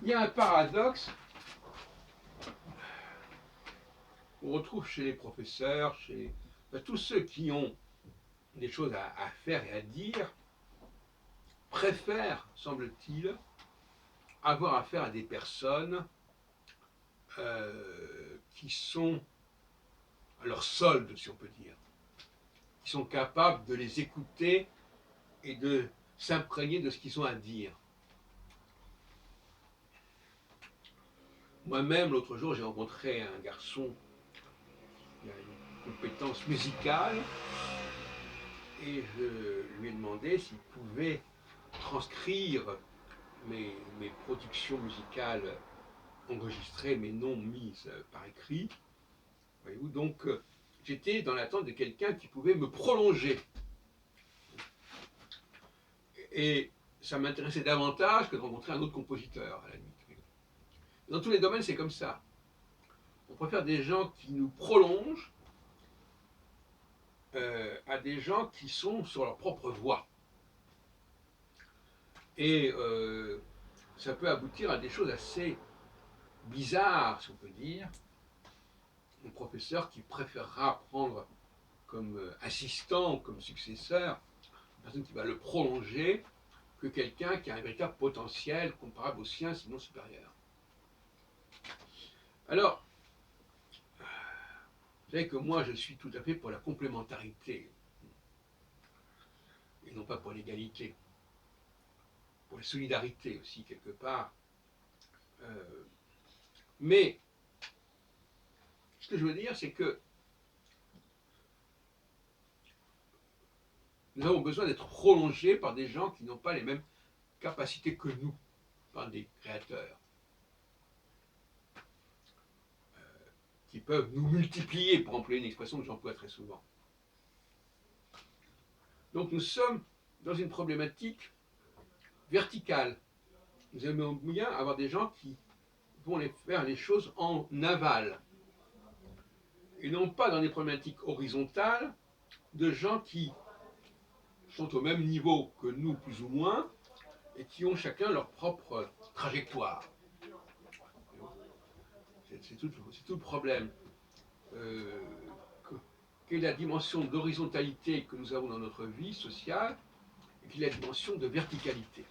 Il y a un paradoxe qu'on retrouve chez les professeurs, chez tous ceux qui ont des choses à faire et à dire, préfèrent, semble-t-il, avoir affaire à des personnes qui sont à leur solde, si on peut dire, qui sont capables de les écouter et de s'imprégner de ce qu'ils ont à dire. Moi-même, l'autre jour, j'ai rencontré un garçon qui a une compétence musicale et je lui ai demandé s'il pouvait transcrire mes productions musicales enregistrées mais non mises par écrit. Voyez-vous, donc j'étais dans l'attente de quelqu'un qui pouvait me prolonger. Et ça m'intéressait davantage que de rencontrer un autre compositeur, à la limite. Dans tous les domaines, c'est comme ça. On préfère des gens qui nous prolongent à des gens qui sont sur leur propre voie. Et ça peut aboutir à des choses assez bizarres, si on peut dire. Un professeur qui préférera prendre comme assistant, comme successeur, une personne qui va le prolonger, que quelqu'un qui a un véritable potentiel comparable au sien, sinon supérieur. Alors, vous savez que moi, je suis tout à fait pour la complémentarité, et non pas pour l'égalité, pour la solidarité aussi, quelque part. Mais, ce que je veux dire, c'est que nous avons besoin d'être prolongés par des gens qui n'ont pas les mêmes capacités que nous, par des créateurs, qui peuvent nous multiplier, pour employer une expression que j'emploie très souvent. Donc nous sommes dans une problématique verticale. Nous aimons bien avoir des gens qui vont faire les choses en aval, et non pas dans des problématiques horizontales de gens qui sont au même niveau que nous, plus ou moins, et qui ont chacun leur propre trajectoire. C'est tout le problème. Quelle est la dimension d'horizontalité que nous avons dans notre vie sociale et quelle est la dimension de verticalité.